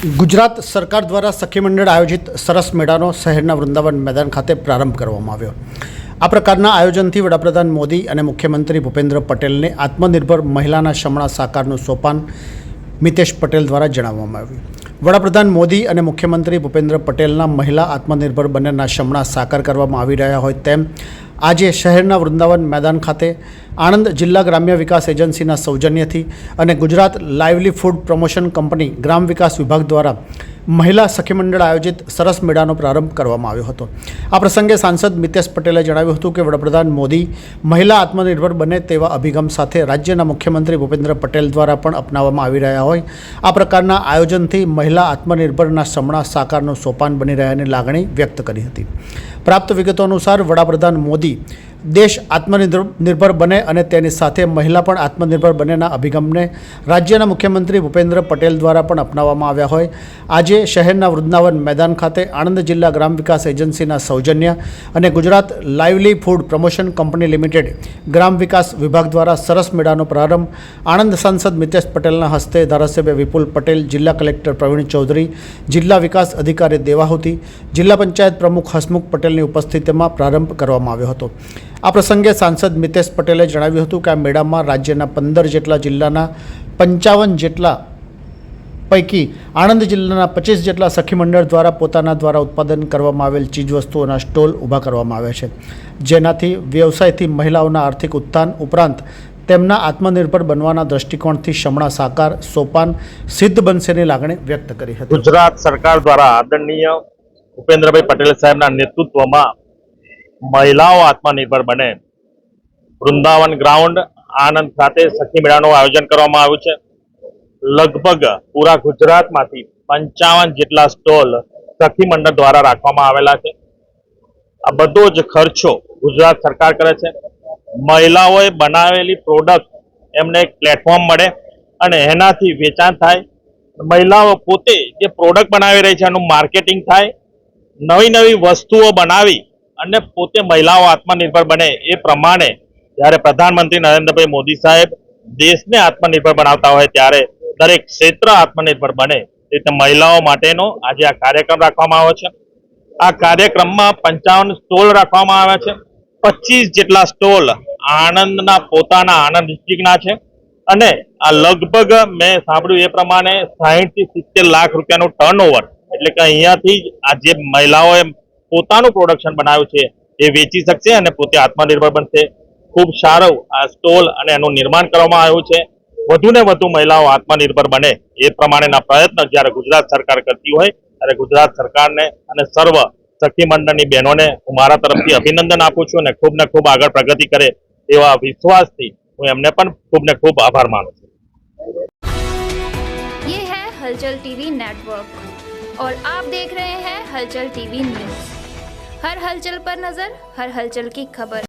ગુજરાત સરકાર દ્વારા સખી મંડળ આયોજિત સરસ મેળાનો શહેરના વૃંદાવન મેદાન ખાતે પ્રારંભ કરવામાં આવ્યો। આ પ્રકારના આયોજનથી વડાપ્રધાન મોદી અને મુખ્યમંત્રી ભૂપેન્દ્ર પટેલને આત્મનિર્ભર મહિલાના શમણા સાકારનું સોપાન મિતેશ પટેલ દ્વારા જણાવવામાં આવ્યું। વડાપ્રધાન મોદી અને મુખ્યમંત્રી ભૂપેન્દ્ર પટેલના મહિલા આત્મનિર્ભર બંનેના શમણા સાકાર કરવામાં આવી રહ્યા હોય તેમ આજે શહેરના વૃંદાવન મેદાન ખાતે આણંદ જિલ્લા ગ્રામ્ય વિકાસ એજન્સીના સૌજન્યથી અને ગુજરાત લાઇવલીહુડ પ્રમોશન કંપની ગ્રામ વિકાસ વિભાગ દ્વારા મહિલા સખી મંડળ આયોજિત સરસ મેળાનો પ્રારંભ કરવામાં આવ્યો હતો। આ પ્રસંગે સાંસદ મિતેશ પટેલે જણાવ્યું હતું કે વડાપ્રધાન મોદી મહિલા આત્મનિર્ભર બને તેવા અભિગમ સાથે રાજ્યના મુખ્યમંત્રી ભૂપેન્દ્ર પટેલ દ્વારા પણ અપનાવવામાં આવી રહ્યા હોય આ પ્રકારના આયોજનથી મહિલા આત્મનિર્ભરના શમણા સાકારનું સોપાન બની રહ્યાની લાગણી વ્યક્ત કરી હતી। પ્રાપ્ત વિગતો અનુસાર વડાપ્રધાન મોદી દેશ આત્મનિર્ભર બને અને તેની સાથે મહિલા પણ આત્મનિર્ભર બનેના અભિગમને રાજ્યના મુખ્યમંત્રી ભૂપેન્દ્ર પટેલ દ્વારા પણ અપનાવવામાં આવ્યા હોય આજે શહેરના વૃંદાવન મેદાન ખાતે આણંદ જિલ્લા ગ્રામ વિકાસ એજન્સીના સૌજન્ય અને Gujarat livelihood promotion company limited ગ્રામ વિકાસ વિભાગ દ્વારા સરસ મેળાનો પ્રારંભ આણંદ સાંસદ મિતેશ પટેલના હસ્તે ધારાસભ્ય વિપુલ પટેલ, જિલ્લા કલેક્ટર પ્રવીણ ચૌધરી, જિલ્લા વિકાસ અધિકારી દેવાહુતિ, જિલ્લા પંચાયત પ્રમુખ હસમુખ પટેલની ઉપસ્થિતિમાં પ્રારંભ કરવામાં આવ્યો હતો। આ પ્રસંગે સાંસદ મિતેશ પટેલે જણાવ્યું હતું કે આ મેળામાં રાજ્યના 15 જેટલા જિલ્લાના 55 જેટલા પૈકી આણંદ જિલ્લાના 25 જેટલા સખી મંડળ દ્વારા પોતાના દ્વારા ઉત્પાદન કરવામાં આવેલ ચીજવસ્તુઓના સ્ટોલ ઊભા કરવામાં આવ્યા છે, જેનાથી વ્યવસાયથી મહિલાઓના આર્થિક ઉત્થાન ઉપરાંત તેમના આત્મનિર્ભર બનવાના દ્રષ્ટિકોણથી શમણા સાકાર સોપાન સિદ્ધ બનશેની લાગણી વ્યક્ત કરી હતી। ગુજરાત સરકાર દ્વારા આદરણીય ભૂપેન્દ્રભાઈ પટેલ સાહેબના નેતૃત્વમાં મહિલાઓ આત્મનિર્ભર બને વૃંદાવન ગ્રાઉન્ડ આણંદ ખાતે સખી મેળાનું આયોજન કરવામાં આવ્યું છે। લગભગ પૂરા ગુજરાતમાંથી 55 જેટલા સ્ટોલ સખી મંડળ દ્વારા રાખવામાં આવેલા છે। આ બધો જ ખર્ચો ગુજરાત સરકાર કરે છે। મહિલાઓએ બનાવેલી પ્રોડક્ટ એમને એક પ્લેટફોર્મ મળે અને એનાથી વેચાણ થાય। મહિલાઓ પોતે જે પ્રોડક્ટ બનાવી રહી છે એનું માર્કેટિંગ થાય, નવી નવી વસ્તુઓ બનાવી અને પોતે મહિલાઓ આત્મનિર્ભર બને એ પ્રમાણે જ્યારે પ્રધાનમંત્રી નરેન્દ્રભાઈ મોદી સાહેબ દેશને આત્મનિર્ભર બનાવતા હોય ત્યારે દરેક ક્ષેત્ર આત્મનિર્ભર બને તે મહિલાઓ માટેનો આજે આ કાર્યક્રમ રાખવામાં આવ્યો છે। આ કાર્યક્રમમાં 55 સ્ટોલ રાખવામાં આવ્યા છે। 25 જેટલા સ્ટોલ આણંદના પોતાના આણંદ ડિસ્ટ્રિક્ટના છે અને આ લગભગ મેં સાંભળ્યું એ પ્રમાણે 60 થી 70 લાખ રૂપિયાનું ટર્નઓવર, એટલે કે અહીંયાથી આ જે મહિલાઓએ પોતાનું પ્રોડક્શન બનાવ્યું છે એ વેચી શકશે અને પોતે આત્મનિર્ભર બનશે। ખૂબ સારું આ સ્ટોલ અને એનું નિર્માણ કરવામાં આવ્યું છે। વધુ ને વધુ મહિલાઓ આત્મનિર્ભર બને એ પ્રમાણેના પ્રયત્ન જ્યારે ગુજરાત સરકાર કરતી હોય ત્યારે ગુજરાત સરકારને અને સર્વ સખી મંડળની બહેનોને હું મારા તરફથી અભિનંદન આપું છું અને ખૂબ ને ખૂબ આગળ પ્રગતિ કરે એવા વિશ્વાસથી હું એમને પણ ખૂબ ને ખૂબ આભાર માનું છું। ये है हलचल टीवी नेटवर्क और आप देख रहे हैं हलचल टीवी न्यूज। हर हलचल पर नजर, हर हलचल की खबर।